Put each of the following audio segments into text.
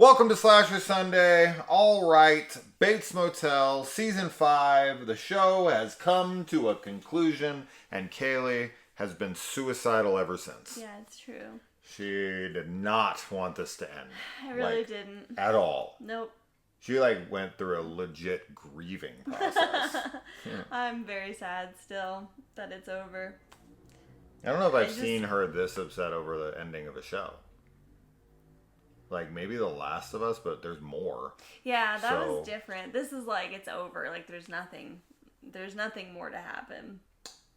Welcome to Slasher Sunday. All right, Bates Motel, Season 5. The show has come to a conclusion, and Kaylee has been suicidal ever since. Yeah, it's true. She did not want this to end. I really didn't. At all. Nope. She, went through a legit grieving process. I'm very sad still that it's over. I don't know if I've seen her this upset over the ending of a show. Maybe The Last of Us, but there's more. Yeah, that was different. This is it's over. There's nothing more to happen.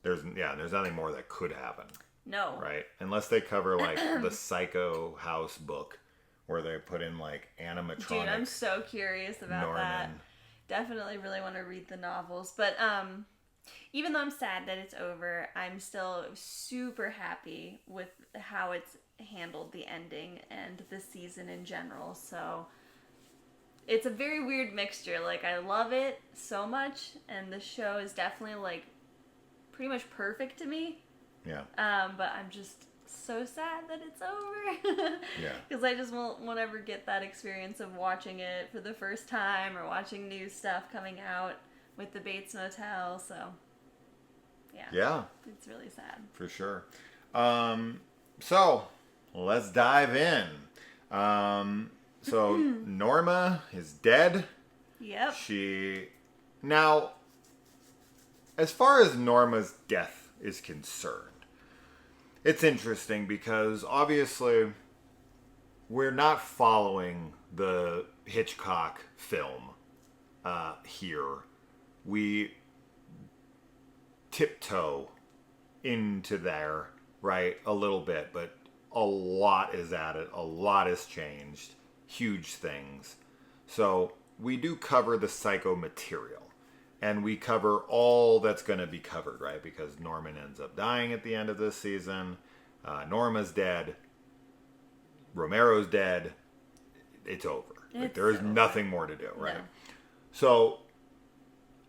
There's nothing more that could happen. No. Right? Unless they cover, the Psycho House book, where they put in, animatronic. Dude, I'm so curious about Norman. that. Definitely really want to read the novels. But, even though I'm sad that it's over, I'm still super happy with how it's handled the ending and the season in general. So it's a very weird mixture. I love it so much, and the show is definitely pretty much perfect to me. Yeah. But I'm just so sad that it's over. Yeah. Because I just won't ever get that experience of watching it for the first time or watching new stuff coming out with the Bates Motel. So yeah. It's really sad. For sure. So let's dive in. So Norma is dead. Yep. Now, as far as Norma's death is concerned, it's interesting because obviously we're not following the Hitchcock film here. We tiptoe into there, right, a little bit, but a lot is added, a lot has changed, huge things. So we do cover the Psycho material, and we cover all that's going to be covered, right, because Norman ends up dying at the end of this season. Norma's dead. Romero's dead. It's over. There is nothing more to do, right? No. So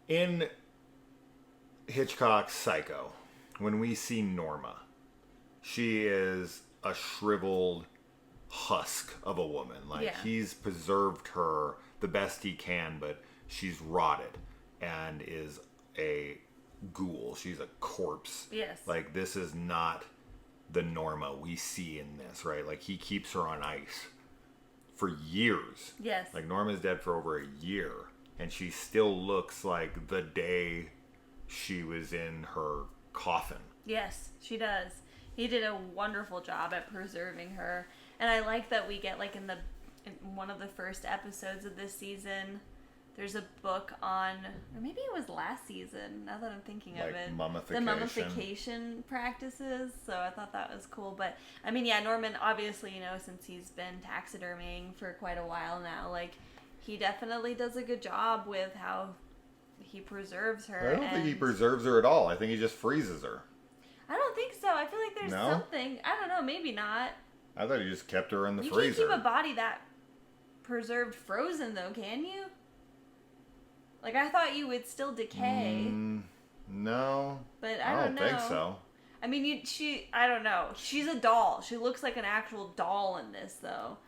in Hitchcock's Psycho, when we see Norma, she is a shriveled husk of a woman. He's preserved her the best he can, but she's rotted and is a ghoul. She's a corpse. Yes. This is not the Norma we see in this, right? He keeps her on ice for years. Yes. Norma's dead for over a year, and she still looks like the day she was in her coffin. Yes, she does. He did a wonderful job at preserving her. And I like that we get, in one of the first episodes of this season, there's a book on, or maybe it was last season, now that I'm thinking of it. Mummification. The mummification practices. So I thought that was cool. But, Norman, obviously, since he's been taxidermying for quite a while now, he definitely does a good job with how he preserves her. I don't think he preserves her at all. I think he just freezes her. I don't think so. I feel like there's something. I don't know. Maybe not. I thought he just kept her in the freezer. You can't keep a body that preserved frozen, though, can you? I thought you would still decay. No. But I don't know. think so. I don't know. She's a doll. She looks like an actual doll in this, though.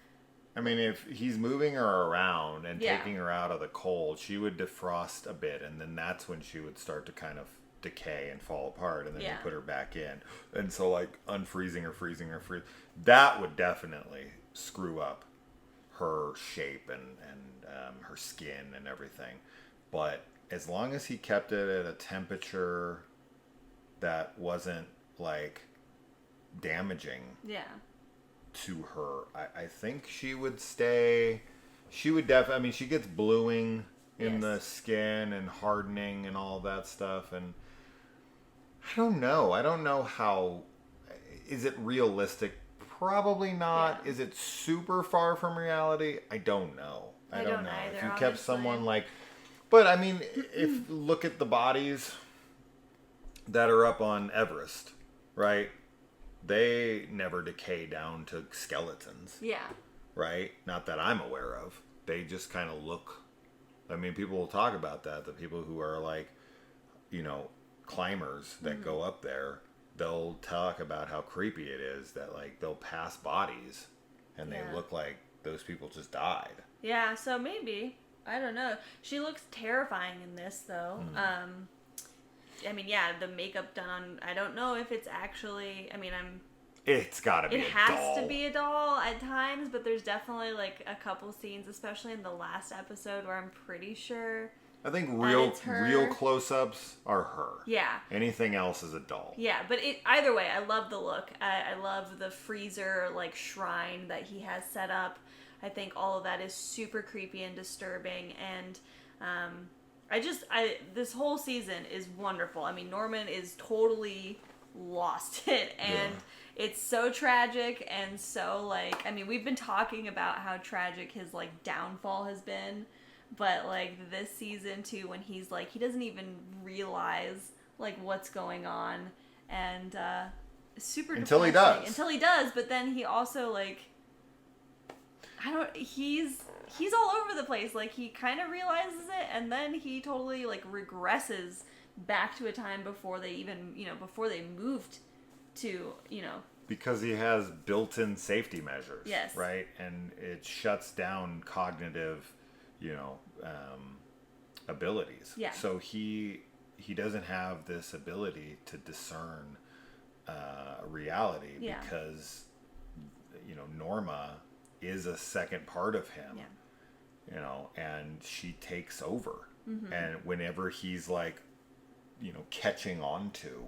If he's moving her around and taking her out of the cold, she would defrost a bit, and then that's when she would start to kind of decay and fall apart, and then you put her back in. And so, unfreezing her, freezing her, that would definitely screw up her shape and her skin and everything. But as long as he kept it at a temperature that wasn't, damaging... Yeah. to her, I think she would stay. She would definitely. She gets bluing in the skin and hardening and all that stuff. And I don't know how. Is it realistic? Probably not. Yeah. Is it super far from reality? I don't know. I don't know. If you kept someone but if look at the bodies that are up on Everest, right? They never decay down to skeletons. Yeah. Right? Not that I'm aware of. They just kind of look... people will talk about that. The people who are climbers that go up there, they'll talk about how creepy it is that they'll pass bodies and they look like those people just died. Yeah, so maybe. I don't know. She looks terrifying in this, though. I mean, yeah, the makeup done on... I don't know if it's actually... I mean, It's gotta be a doll. It has to be a doll at times, but there's definitely, like, a couple scenes, especially in the last episode, where I'm pretty sure... I think real close-ups are her. Yeah. Anything else is a doll. Yeah, but either way, I love the look. I love the freezer, like, shrine that he has set up. I think all of that is super creepy and disturbing, and this whole season is wonderful. I mean, Norman is totally lost it, and it's so tragic and so, like, I mean, we've been talking about how tragic his, like, downfall has been, but, like, this season, too, when he's, like, he doesn't even realize, like, what's going on, and super depressing. Until he does. Until he does, but then he also, like, he's all over the place. Like, he kind of realizes it, and then he totally, like, regresses back to a time before they even, before they moved to, Because he has built-in safety measures. Yes. Right? And it shuts down cognitive, abilities. Yeah. So he doesn't have this ability to discern reality because, Norma is a second part of him. Yeah. And she takes over. Mm-hmm. And whenever he's, like, catching on to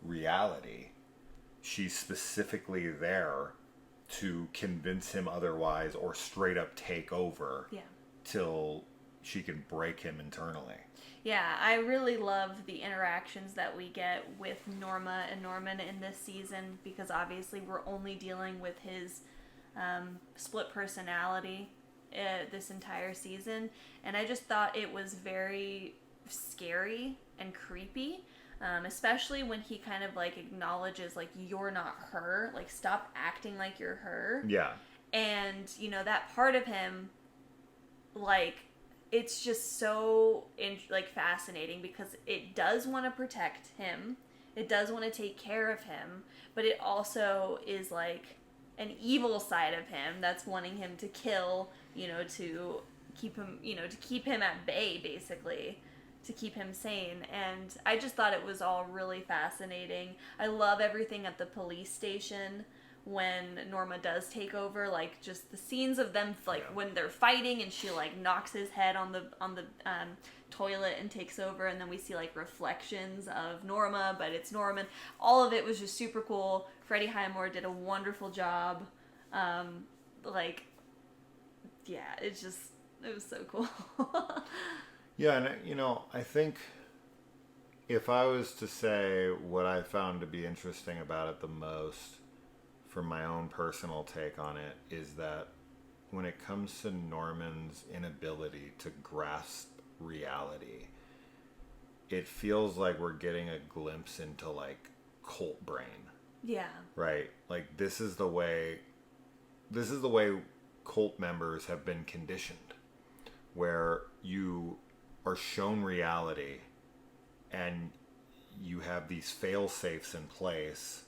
reality, she's specifically there to convince him otherwise or straight up take over till she can break him internally. Yeah, I really love the interactions that we get with Norma and Norman in this season, because obviously we're only dealing with his split personality this entire season, and I just thought it was very scary and creepy, especially when he kind of, like, acknowledges, like, you're not her, like, stop acting like you're her. Yeah. And, that part of him, like, it's just so, fascinating, because it does want to protect him, it does want to take care of him, but it also is, like, an evil side of him that's wanting him to kill, to keep him at bay, basically, to keep him sane. And I just thought it was all really fascinating. I love everything at the police station when Norma does take over, like, just the scenes of them, like, when they're fighting and she, like, knocks his head on the toilet and takes over, and then we see, like, reflections of Norma, but it's Norman. All of it was just super cool. Freddie Highmore did a wonderful job. It was so cool. Yeah, and I think if I was to say what I found to be interesting about it the most, from my own personal take on it, is that when it comes to Norman's inability to grasp reality, it feels like we're getting a glimpse into, like, cult brain. Yeah. Right? Like, this is the way cult members have been conditioned, where you are shown reality and you have these fail-safes in place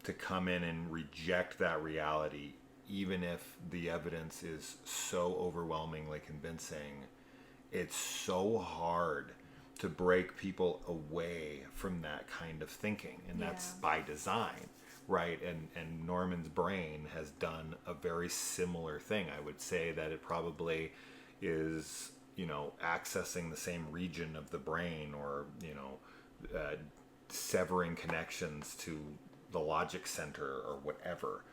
to come in and reject that reality, even if the evidence is so overwhelmingly convincing. It's so hard to break people away from that kind of thinking, and that's by design, right? And Norman's brain has done a very similar thing. I would say that it probably is, accessing the same region of the brain, or, severing connections to the logic center, or whatever.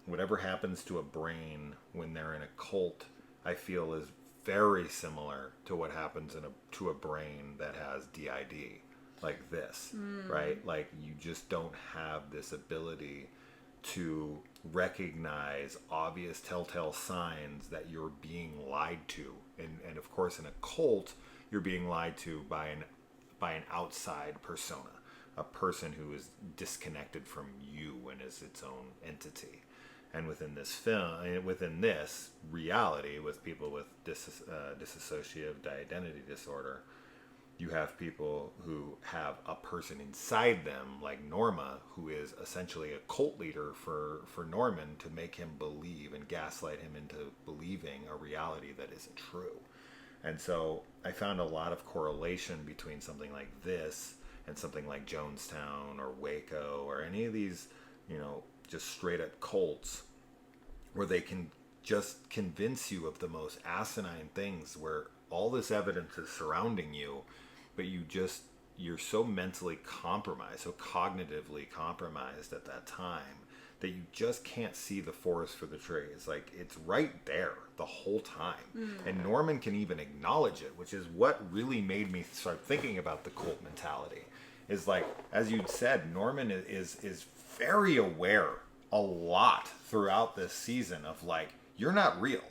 Whatever happens to a brain when they're in a cult, I feel is very similar to what happens to a brain that has DID, like this, right? Like, you just don't have this ability to recognize obvious telltale signs that you're being lied to. And of course, in a cult, you're being lied to by an outside persona, a person who is disconnected from you and is its own entity. And within this reality, with people with dissociative identity disorder, You have people who have a person inside them, like Norma, who is essentially a cult leader for Norman to make him believe and gaslight him into believing a reality that isn't true. And so I found a lot of correlation between something like this and something like Jonestown or Waco or any of these, just straight up cults where they can just convince you of the most asinine things, where all this evidence is surrounding you, but you're so mentally compromised, so cognitively compromised at that time that you just can't see the forest for the trees. Like, it's right there the whole time. And Norman can even acknowledge it, which is what really made me start thinking about the cult mentality. Is like, as you'd said, Norman is very aware a lot throughout this season of like, you're not real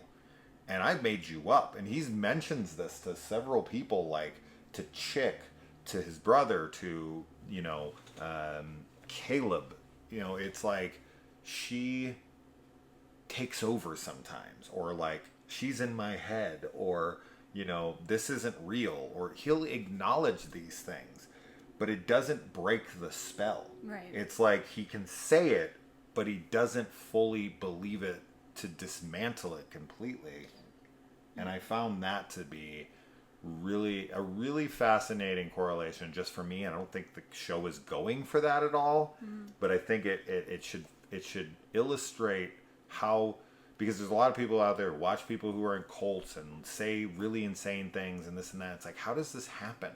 and I made you up. And he mentions this to several people, like to Chick, to his brother, to Caleb. It's like she takes over sometimes, or like she's in my head, or this isn't real, or he'll acknowledge these things, but it doesn't break the spell. Right. It's like he can say it, but he doesn't fully believe it to dismantle it completely. And I found that to be a really fascinating correlation just for me. I don't think the show is going for that at all, but I think it should illustrate how, because there's a lot of people out there who watch people who are in cults and say really insane things and this and that. It's like, how does this happen?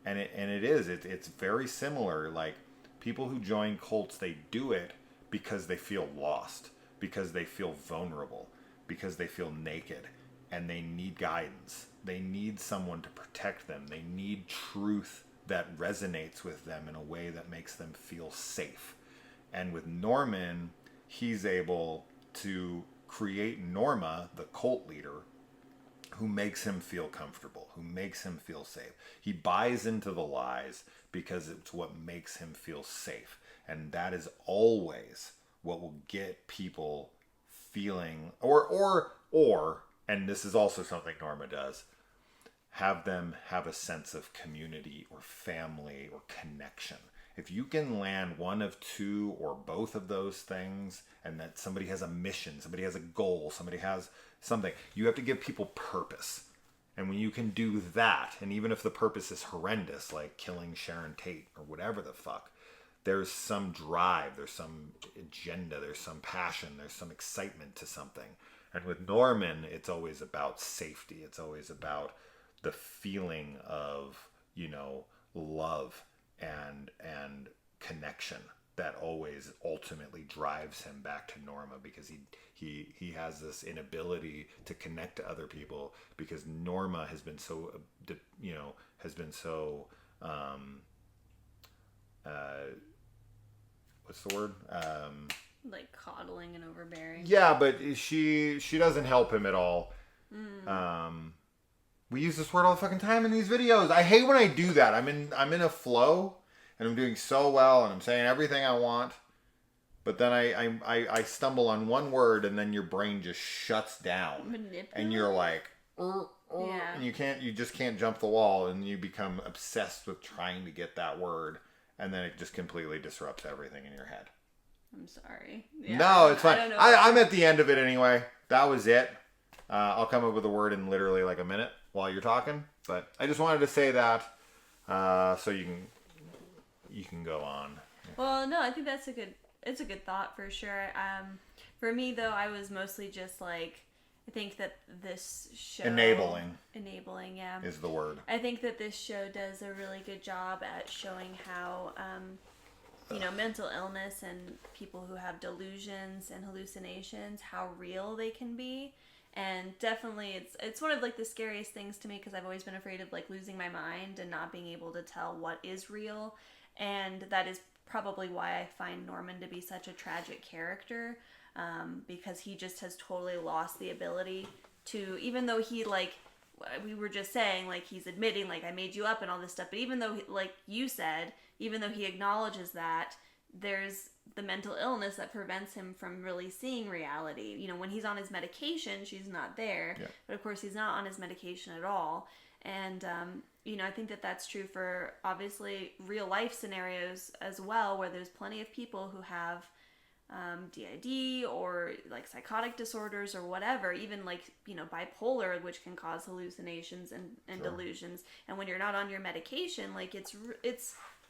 And it's very similar. Like, people who join cults, they do it because they feel lost, because they feel vulnerable, because they feel naked, and they need guidance. They need someone to protect them. They need truth that resonates with them in a way that makes them feel safe. And with Norman, he's able to create Norma, the cult leader, who makes him feel comfortable, who makes him feel safe. He buys into the lies because it's what makes him feel safe. And that is always what will get people feeling, or, and this is also something Norma does, have them have a sense of community or family or connection. If you can land one of two or both of those things, and that somebody has a mission, somebody has a goal, somebody has something, you have to give people purpose. And when you can do that, and even if the purpose is horrendous, like killing Sharon Tate or whatever the fuck, there's some drive, there's some agenda, there's some passion, there's some excitement to something. And with Norman, it's always about safety. It's always about the feeling of, love and connection that always ultimately drives him back to Norma, because he has this inability to connect to other people because Norma has been so what's the word? Like coddling and overbearing. Yeah, but she doesn't help him at all. We use this word all the fucking time in these videos. I hate when I do that. I'm in a flow and I'm doing so well and I'm saying everything I want, but then I stumble on one word and then your brain just shuts down. Manipulate. And you're like, yeah. And you just can't jump the wall, and you become obsessed with trying to get that word, and then it just completely disrupts everything in your head. I'm sorry. Yeah, no, it's fine. I don't know. I'm at the end of it anyway. That was it. I'll come up with a word in literally like a minute while you're talking, but I just wanted to say that so you can go on. Well, no, I think it's a good thought for sure. For me though, I was mostly just like, I think that this show enabling, yeah, is the word. I think that this show does a really good job at showing how mental illness and people who have delusions and hallucinations, how real they can be. And definitely it's one of like the scariest things to me, because I've always been afraid of like losing my mind and not being able to tell what is real. And that is probably why I find Norman to be such a tragic character, because he just has totally lost the ability to, even though he, like we were just saying, like he's admitting like I made you up and all this stuff, but even though, like you said, even though he acknowledges that, there's the mental illness that prevents him from really seeing reality. When he's on his medication, she's not there. Yeah. But of course he's not on his medication at all. And, I think that that's true for obviously real life scenarios as well, where there's plenty of people who have DID or like psychotic disorders or whatever, even like, bipolar, which can cause hallucinations and Sure. delusions. And when you're not on your medication, like it's,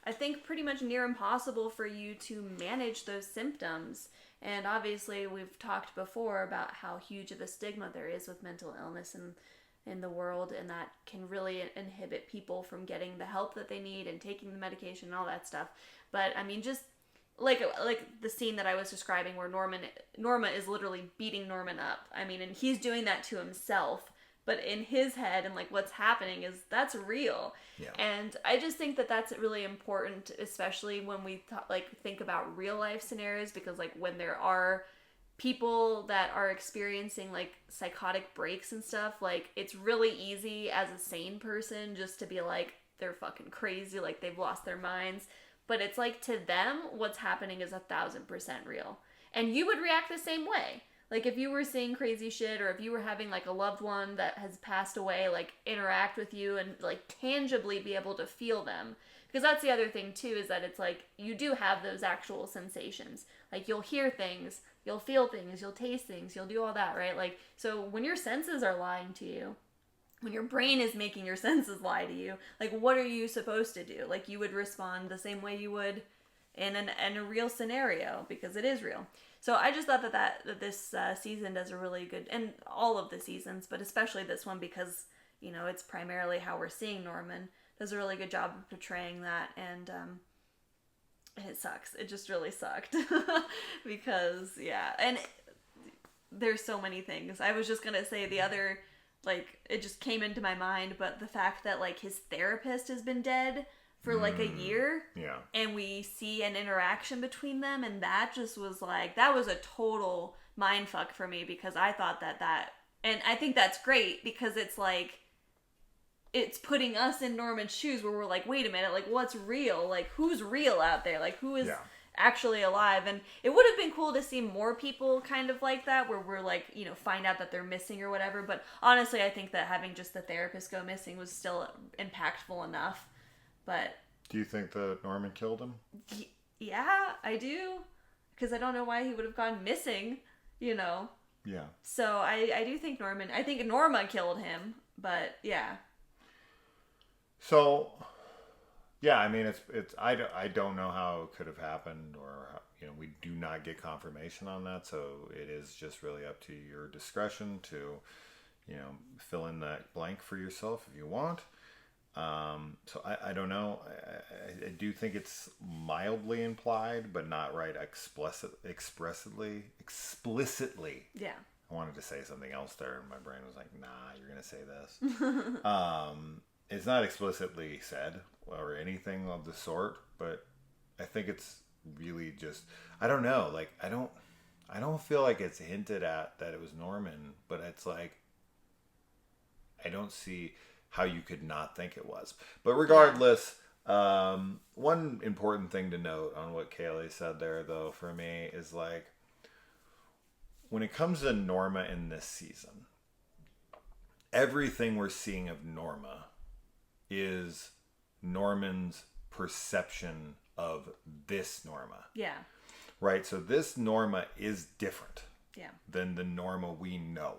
I think, pretty much near impossible for you to manage those symptoms. And obviously, we've talked before about how huge of a stigma there is with mental illness in the world, and that can really inhibit people from getting the help that they need and taking the medication and all that stuff. But I mean, just like the scene that I was describing where Norma is literally beating Norman up. I mean, and he's doing that to himself, but in his head, and like what's happening is that's real. Yeah. And I just think that that's really important, especially when we think about real life scenarios, because like when there are people that are experiencing like psychotic breaks and stuff, like it's really easy as a sane person just to be like, they're fucking crazy, like they've lost their minds. But it's like, to them, what's happening is 1,000% real. And you would react the same way. Like if you were seeing crazy shit, or if you were having like a loved one that has passed away, like interact with you and like tangibly be able to feel them. Because that's the other thing too, is that it's like you do have those actual sensations. Like you'll hear things, you'll feel things, you'll taste things, you'll do all that, right? Like, so when your senses are lying to you, when your brain is making your senses lie to you, like what are you supposed to do? Like you would respond the same way you would in a real scenario, because it is real. So I just thought that this season does a really good, and all of the seasons, but especially this one, because it's primarily how we're seeing Norman, does a really good job of portraying that. And it sucks. It just really sucked because and there's so many things. I was just gonna say the other, like, it just came into my mind, but the fact that like his therapist has been dead for like a year, and we see an interaction between them, and that just was like, that was a total mind fuck for me, because I thought that and I think that's great, because it's like, it's putting us in Norman's shoes, where we're like, wait a minute, like what's real? Like who's real out there? Like who is actually alive? And it would have been cool to see more people kind of like that, where we're like, find out that they're missing or whatever. But honestly, I think that having just the therapist go missing was still impactful enough. But do you think that Norman killed him? Yeah, I do. Because I don't know why he would have gone missing, Yeah. So I do think I think Norma killed him, but yeah. So, yeah, I mean, I don't know how it could have happened, or, we do not get confirmation on that. So it is just really up to your discretion to, fill in that blank for yourself if you want. So I don't know. I do think it's mildly implied, but not right explicitly. Yeah. I wanted to say something else there, and my brain was like, nah, you're going to say this. It's not explicitly said or anything of the sort, but I think it's really just, I don't know. Like, I don't feel like it's hinted at that it was Norman, but it's like, I don't see how you could not think it was. But regardless, one important thing to note on what Kaylee said there, though, for me, is like, when it comes to Norma in this season, everything we're seeing of Norma is Norman's perception of this Norma. Yeah. Right? So this Norma is different than the Norma we know.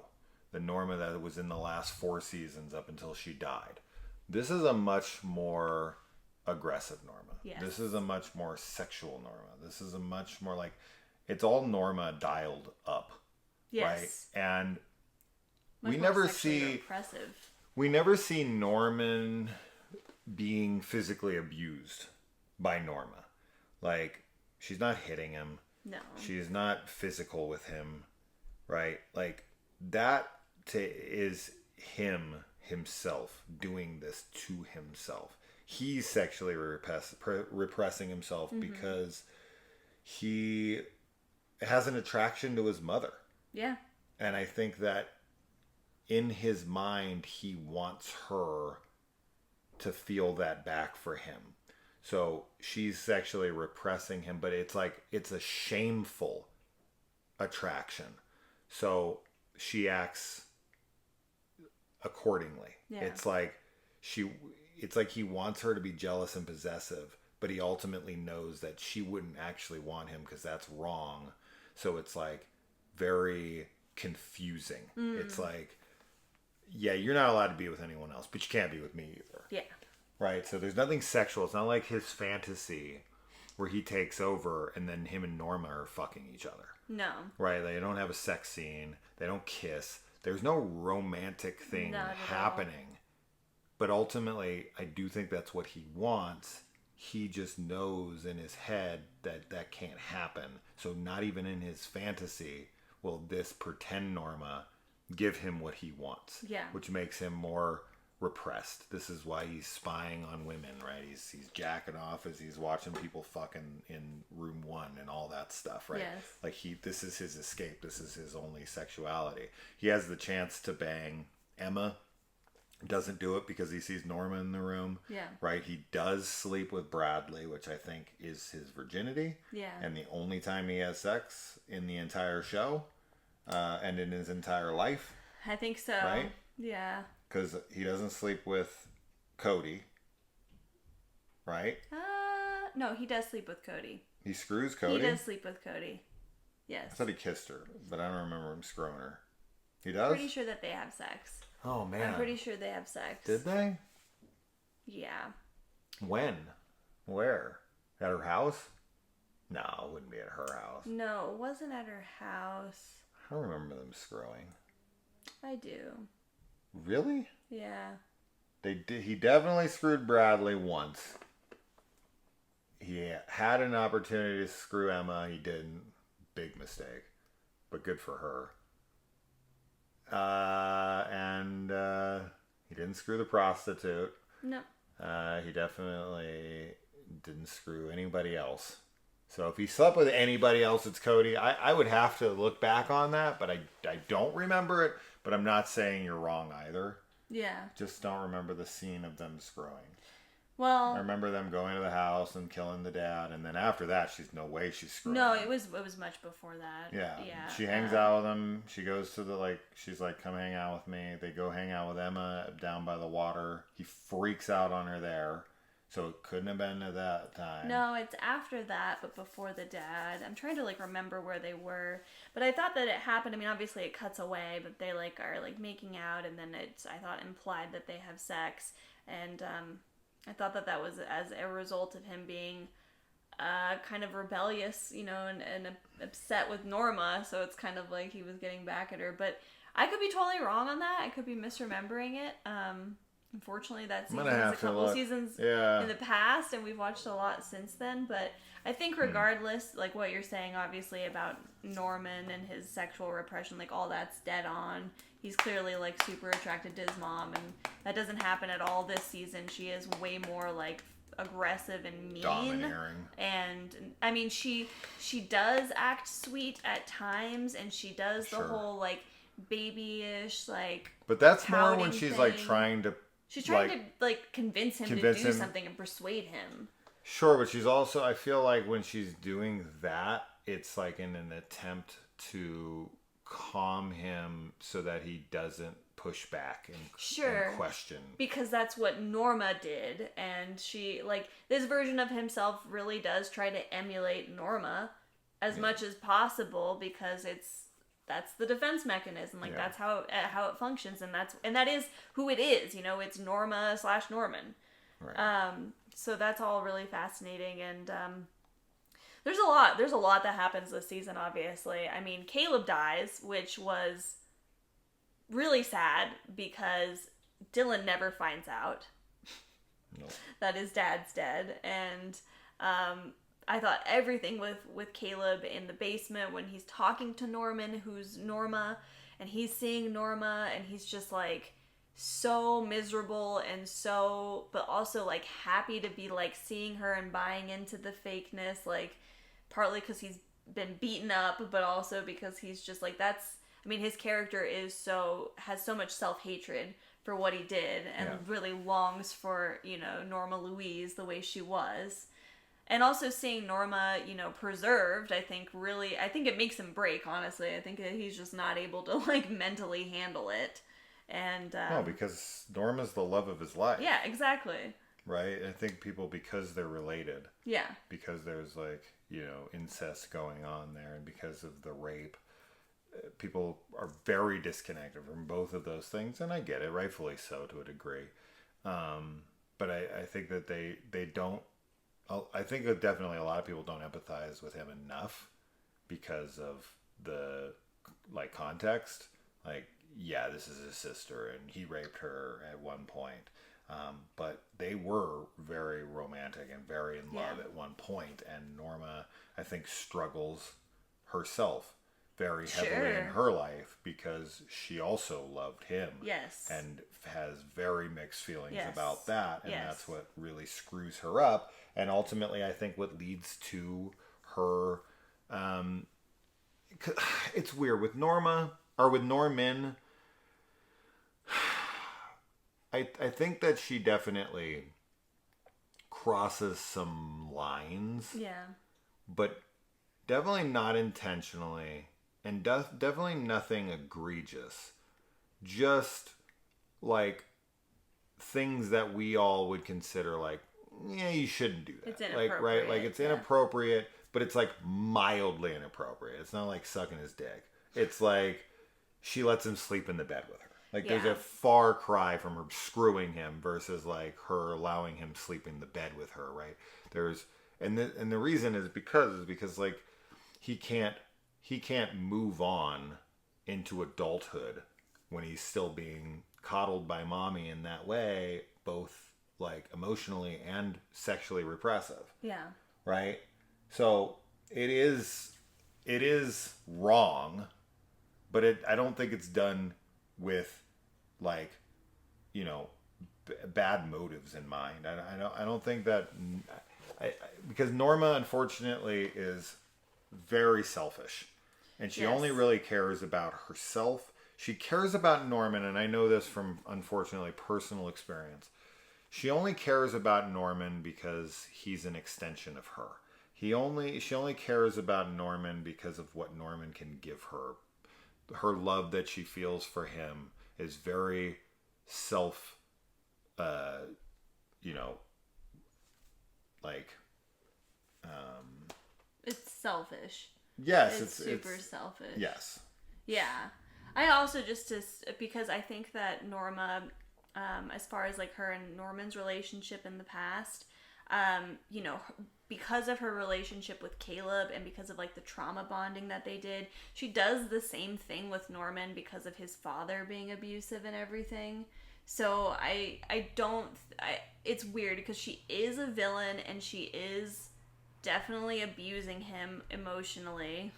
The Norma that was in the last 4 seasons up until she died. This is a much more aggressive Norma. Yes. This is a much more sexual Norma. This is a much more like, it's all Norma dialed up. Yes. Right? And much we more never sexually see repressive. We never see Norman being physically abused by Norma. Like, she's not hitting him. No. She's not physical with him, right? Like, that is himself doing this to himself. He's sexually repressing himself because he has an attraction to his mother. Yeah. And I think that in his mind, he wants her to feel that back for him. So she's sexually repressing him, but it's like, it's a shameful attraction. So she acts accordingly. Yeah. It's like it's like he wants her to be jealous and possessive, but he ultimately knows that she wouldn't actually want him because that's wrong. So it's like very confusing. It's like, yeah, you're not allowed to be with anyone else, but you can't be with me either. Yeah. Right? So there's nothing sexual. It's not like his fantasy where he takes over and then him and Norma are fucking each other. No. Right? They don't have a sex scene. They don't kiss. There's no romantic thing happening. But ultimately, I do think that's what he wants. He just knows in his head that that can't happen. So not even in his fantasy will this pretend Norma give him what he wants. Yeah. Which makes him more repressed. This is why he's spying on women, right? He's jacking off as he's watching people fucking in room 1 and all that stuff, right? Yes. Like this is his escape. This is his only sexuality. He has the chance to bang Emma. Doesn't do it because he sees Norma in the room. Yeah. Right? He does sleep with Bradley, which I think is his virginity. Yeah. And the only time he has sex in the entire show and in his entire life. I think so. Right? Yeah. Because he doesn't sleep with Cody. Right? No, he does sleep with Cody. He screws Cody? He does sleep with Cody. Yes. I thought he kissed her, but I don't remember him screwing her. He does? Pretty sure that they have sex. Oh, man. I'm pretty sure they have sex. Did they? Yeah. When? Where? At her house? No, it wouldn't be at her house. No, it wasn't at her house. I don't remember them screwing. I do. Really? Yeah. They did. He definitely screwed Bradley once. He had an opportunity to screw Emma. He didn't. Big mistake. But good for her. And he didn't screw the prostitute. No. He definitely didn't screw anybody else. So if he slept with anybody else, it's Cody. I would have to look back on that, but I don't remember it. But I'm not saying you're wrong either. Yeah. Just don't remember the scene of them screwing. Well, I remember them going to the house and killing the dad, and then after that, she's no way she's screwing. no, him. it was much before that. Yeah. Yeah. She hangs out with him. She goes to she's like, come hang out with me. They go hang out with Emma down by the water. He freaks out on her there. So it couldn't have been at that time. No, it's after that, but before the dad. I'm trying to remember where they were, but I thought that it happened. I mean, obviously it cuts away, but they are making out, and then it's, I thought, implied that they have sex, and I thought that was as a result of him being kind of rebellious, and upset with Norma. So it's kind of like he was getting back at her, but I could be totally wrong on that. I could be misremembering it. Unfortunately, that season has a couple seasons in the past, and we've watched a lot since then. But I think regardless, like what you're saying, obviously, about Norman and his sexual repression, all that's dead on. He's clearly, super attracted to his mom, and that doesn't happen at all this season. She is way more, aggressive and mean. Domineering. And, I mean, she does act sweet at times, and she does the whole, babyish, But that's more when she's, thing. Trying to... She's trying to, convince him to do something and persuade him. Sure, but she's also... I feel like when she's doing that, it's, in an attempt to calm him so that he doesn't push back and question. Because that's what Norma did. And she, this version of himself really does try to emulate Norma as much as possible because that's the defense mechanism. That's how it functions, and that is who it is. It's Norma/Norman. Right. So that's all really fascinating, and there's a lot that happens this season. Obviously, I mean, Caleb dies, which was really sad because Dylan never finds out that his dad's dead, and I thought everything with Caleb in the basement when he's talking to Norman, who's Norma, and he's seeing Norma, and he's just so miserable and but also happy to be seeing her and buying into the fakeness, partly because he's been beaten up, but also because he's just his character has so much self-hatred for what he did and really longs for, Norma Louise the way she was. And also seeing Norma, preserved, I think it makes him break, honestly. I think that he's just not able to, mentally handle it. And no, because Norma's the love of his life. yeah, exactly. Right? I think people, because they're related. Yeah. Because there's like, incest going on there, and because of the rape, people are very disconnected from both of those things, and I get it, rightfully so to a degree. But I think that they don't. I think that definitely a lot of people don't empathize with him enough because of the like context. Like, yeah, this is his sister, and he raped her at one point. But they were very romantic and very in love at one point, and Norma, I think, struggles herself very heavily in her life because she also loved him. Yes. And has very mixed feelings Yes. about that, and Yes. that's what really screws her up. And ultimately, I think what leads to her, it's weird with Norma or with Norman. I think that she definitely crosses some lines. Yeah. But definitely not intentionally, and definitely nothing egregious. Just like things that we all would consider like, yeah, you shouldn't do that. It's inappropriate. Like, right? Like, it's inappropriate, but it's like mildly inappropriate. It's not like sucking his dick. It's like she lets him sleep in the bed with her. Like, there's a far cry from her screwing him versus like her allowing him sleep in the bed with her, right? And the reason is because like he can't move on into adulthood when he's still being coddled by mommy in that way, both like emotionally and sexually repressive. Yeah. Right? So it is wrong, but I don't think it's done with like, bad motives in mind. I don't think that because Norma unfortunately is very selfish, and she only really cares about herself. She cares about Norman, and I know this from unfortunately personal experience. She only cares about Norman because he's an extension of her. She only cares about Norman because of what Norman can give her. Her love that she feels for him is very self, it's selfish. Yes, it's super selfish. Yes. Yeah. I also because I think that Norma, as far as like her and Norman's relationship in the past, because of her relationship with Caleb and because of like the trauma bonding that they did, she does the same thing with Norman because of his father being abusive and everything. So it's weird because she is a villain and she is definitely abusing him emotionally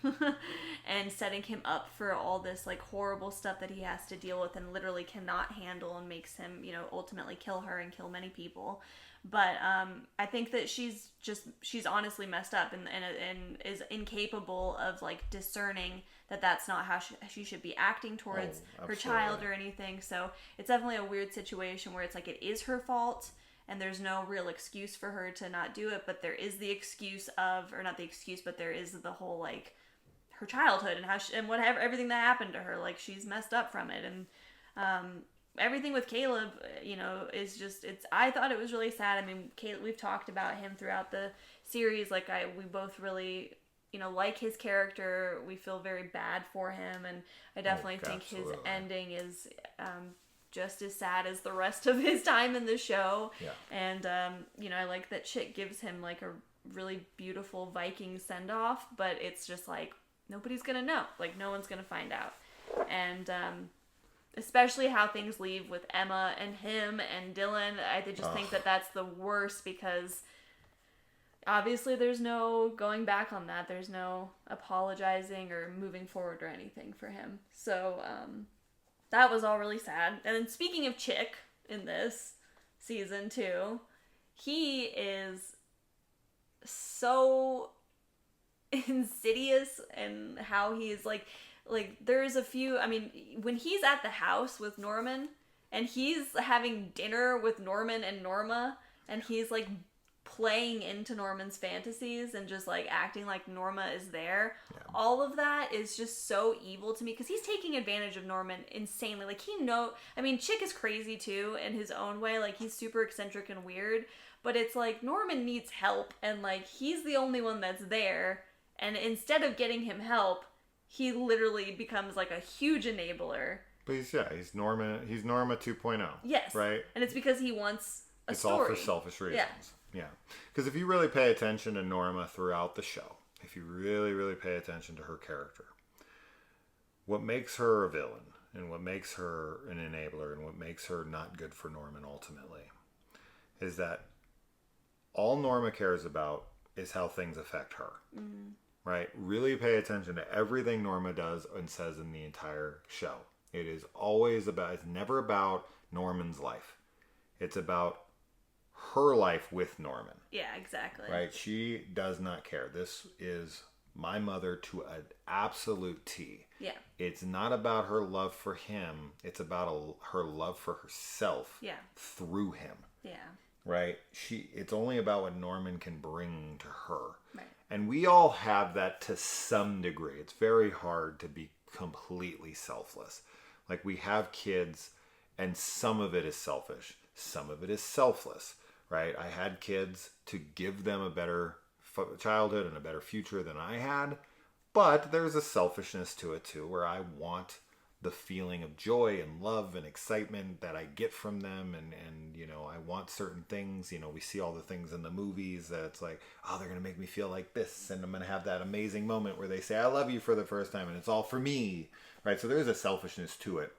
and setting him up for all this like horrible stuff that he has to deal with and literally cannot handle, and makes him, ultimately kill her and kill many people. But I think that she's honestly messed up and is incapable of like discerning that that's not how she should be acting towards her child or anything. So it's definitely a weird situation where it's like it is her fault and there's no real excuse for her to not do it, but there is the excuse of, or not the excuse, but there is the whole like her childhood and how everything that happened to her, like she's messed up from it. And everything with Caleb, is just, I thought it was really sad. I mean, Caleb, we've talked about him throughout the series. Like we both really, like his character. We feel very bad for him. And I definitely think his ending is, just as sad as the rest of his time in the show. Yeah. And, I like that Chick gives him like a really beautiful Viking send off, but it's just like, nobody's gonna know. Like no one's gonna find out. And, especially how things leave with Emma and him and Dylan. I just think that that's the worst because obviously there's no going back on that. There's no apologizing or moving forward or anything for him. So that was all really sad. And then speaking of Chick in this season 2, he is so insidious in how he's like there's a few, I mean, when he's at the house with Norman and he's having dinner with Norman and Norma and he's like playing into Norman's fantasies and just like acting like Norma is there. Yeah. All of that is just so evil to me because he's taking advantage of Norman insanely. Like Chick is crazy too in his own way. Like he's super eccentric and weird, but it's like Norman needs help and like he's the only one that's there. And instead of getting him help, he literally becomes like a huge enabler. But he's Norma 2.0. Yes. Right? And it's because he wants a story. It's all for selfish reasons. Yeah. Because if you really pay attention to Norma throughout the show, if you really, really pay attention to her character, what makes her a villain and what makes her an enabler and what makes her not good for Norman ultimately is that all Norma cares about is how things affect her. Mm-hmm. Right? Really pay attention to everything Norma does and says in the entire show. It's never about Norman's life. It's about her life with Norman. Yeah, exactly. Right? She does not care. This is my mother to an absolute T. Yeah. It's not about her love for him. It's about her love for herself through him. Yeah. Right? It's only about what Norman can bring to her. Right. And we all have that to some degree. It's very hard to be completely selfless. Like we have kids and some of it is selfish. Some of it is selfless. Right? I had kids to give them a better childhood and a better future than I had. But there's a selfishness to it too, where I want the feeling of joy and love and excitement that I get from them. And I want certain things. We see all the things in the movies that it's like, oh, they're going to make me feel like this. And I'm going to have that amazing moment where they say, I love you for the first time. And it's all for me. Right? So there is a selfishness to it.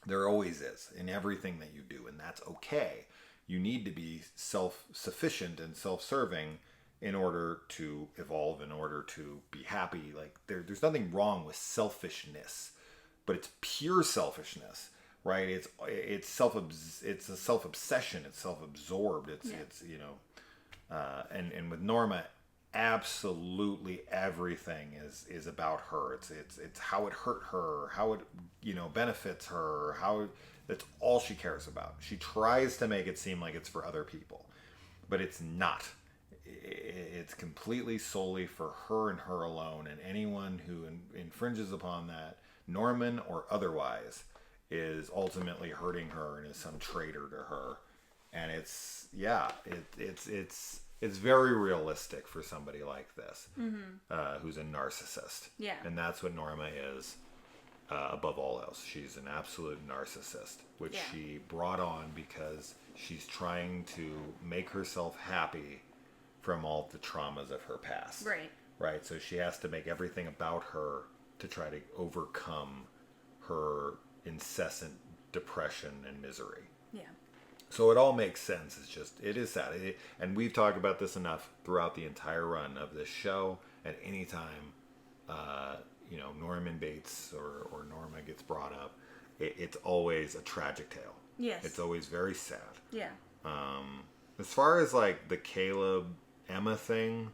There always is in everything that you do. And that's okay. You need to be self-sufficient and self-serving in order to evolve, in order to be happy. Like there's nothing wrong with selfishness, but it's pure selfishness, right? It's a self-obsession. It's self-absorbed. And with Norma, absolutely everything is about her. It's how it hurt her, how it benefits her, that's all she cares about. She tries to make it seem like it's for other people, but it's not. It's completely solely for her and her alone, and anyone who infringes upon that, Norman or otherwise, is ultimately hurting her and is some traitor to her. And it's very realistic for somebody like this, who's a narcissist. Yeah. And that's what Norma is. Above all else, she's an absolute narcissist, which she brought on because she's trying to make herself happy from all the traumas of her past. Right. So she has to make everything about her to try to overcome her incessant depression and misery. Yeah. So it all makes sense. It is sad. And we've talked about this enough throughout the entire run of this show. At any time, Norman Bates or Norma gets brought up, it's always a tragic tale. Yes. It's always very sad. Yeah. As far as like the Caleb Emma thing,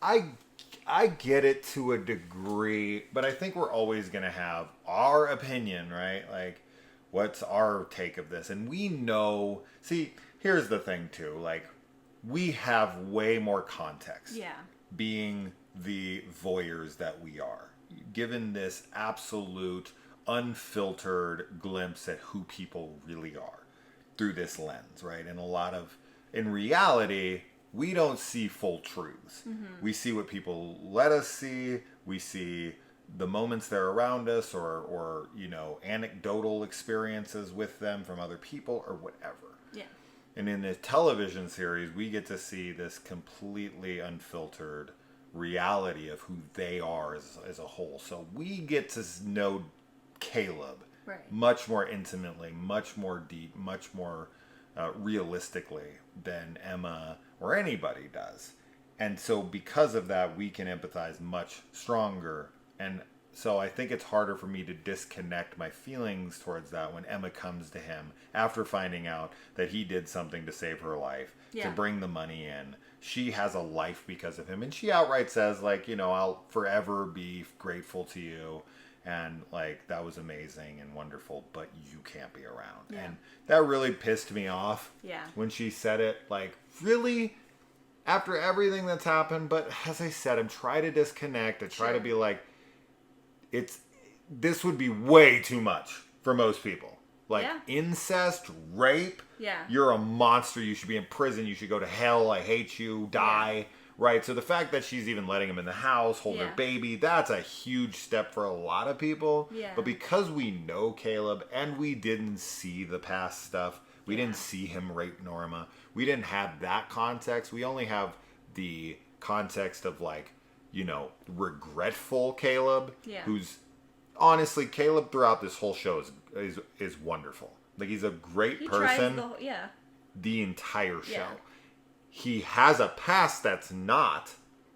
I get it to a degree, but I think we're always going to have our opinion, right? Like, what's our take of this? And we know, see, here's the thing too, like, we have way more context. Yeah. Being the voyeurs that we are, given this absolute unfiltered glimpse at who people really are through this lens, right? And in reality, we don't see full truths. Mm-hmm. We see what people let us see. We see the moments they're around us or anecdotal experiences with them from other people or whatever. Yeah. And in the television series, we get to see this completely unfiltered reality of who they are as a whole. So we get to know Caleb much more intimately, much more deep, much more realistically than Emma or anybody does. And so because of that, we can empathize much stronger. And So I think it's harder for me to disconnect my feelings towards that when Emma comes to him after finding out that he did something to save her life, to bring the money in. She has a life because of him. And she outright says, like, you know, I'll forever be grateful to you. And, like, that was amazing and wonderful, but you can't be around. Yeah. And that really pissed me off Yeah. when she said it. Like, really? After everything that's happened? But as I said, I'm trying to disconnect. I try to be like, this would be way too much for most people. Like, incest, rape. Yeah. You're a monster. You should be in prison. You should go to hell. I hate you. Die. Yeah. Right? So the fact that she's even letting him in the house, hold her baby, that's a huge step for a lot of people. Yeah. But because we know Caleb and we didn't see the past stuff, we didn't see him rape Norma, we didn't have that context. We only have the context of, like, you know, regretful Caleb, who's honestly, Caleb throughout this whole show is wonderful. Like, he's a great person. The entire show. He has a past that's not,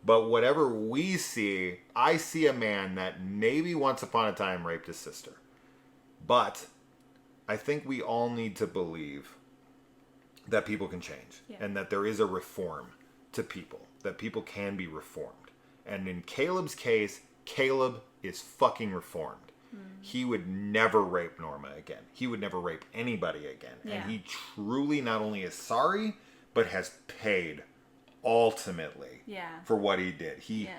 but whatever we see, I see a man that maybe once upon a time raped his sister. But I think we all need to believe that people can change and that there is a reform to people, that people can be reformed. And in Caleb's case, Caleb is fucking reformed. He would never rape Norma again. He would never rape anybody again. And he truly not only is sorry, but has paid ultimately for what he did. He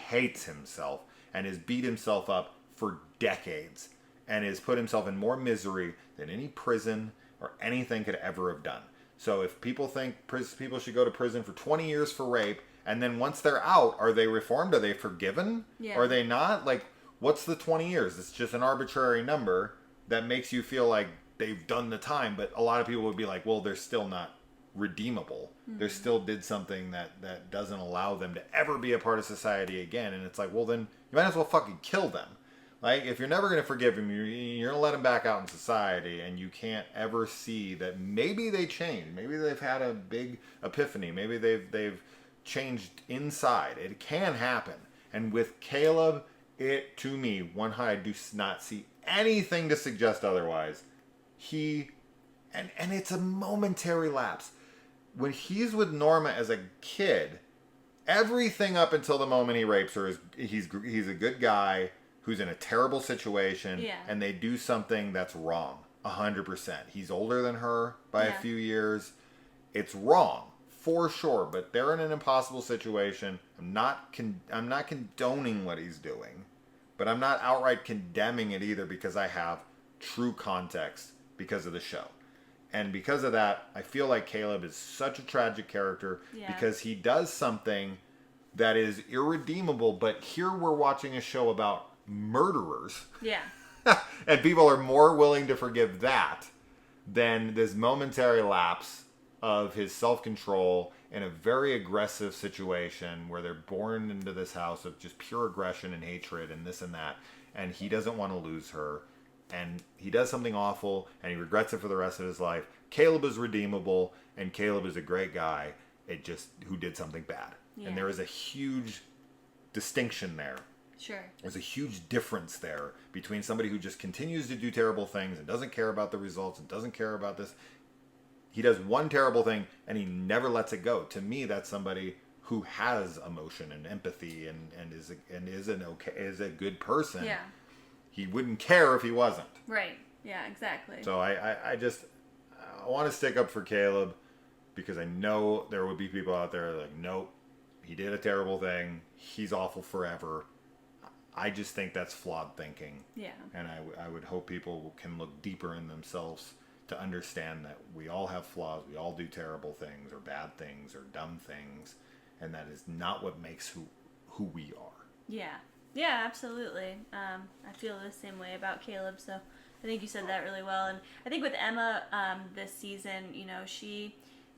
hates himself and has beat himself up for decades and has put himself in more misery than any prison or anything could ever have done. So if people think people should go to prison for 20 years for rape, and then once they're out, are they reformed? Are they forgiven? Are they not? Like, what's the 20 years? It's just an arbitrary number that makes you feel like they've done the time. But a lot of people would be like, well, they're still not redeemable. They still did something that doesn't allow them to ever be a part of society again. And it's like, well, then you might as well fucking kill them. Like, if you're never going to forgive them, you're going to let them back out in society, and you can't ever see that maybe they changed. Maybe they've had a big epiphany. Maybe they've changed inside. It can happen. And with Caleb, it, to me, I do not see anything to suggest otherwise. And it's a momentary lapse. When he's with Norma as a kid, everything up until the moment he rapes her he's a good guy who's in a terrible situation, and they do something that's wrong, 100%. He's older than her by a few years. It's wrong, for sure, but they're in an impossible situation. I'm not condoning what he's doing, but I'm not outright condemning it either, because I have true context because of the show. And because of that, I feel like Caleb is such a tragic character because he does something that is irredeemable, but here we're watching a show about murderers. And people are more willing to forgive that than this momentary lapse of his self-control in a very aggressive situation where they're born into this house of just pure aggression and hatred and this and that, and he doesn't want to lose her, and he does something awful and he regrets it for the rest of his life. Caleb is redeemable, and Caleb is a great guy who did something bad. And there is a huge distinction there. There's a huge difference there between somebody who just continues to do terrible things and doesn't care about the results and doesn't care about this. He does one terrible thing and he never lets it go. To me, that's somebody who has emotion and empathy and is a good person. He wouldn't care if he wasn't. Right. Yeah, exactly. So I want to stick up for Caleb, because I know there would be people out there like, nope, he did a terrible thing. He's awful forever. I just think that's flawed thinking. And I would hope people can look deeper in themselves to understand that we all have flaws. We all do terrible things or bad things or dumb things. And that is not what makes who we are. Yeah, absolutely. I feel the same way about Caleb, so I think you said that really well. And I think with Emma this season, you know, she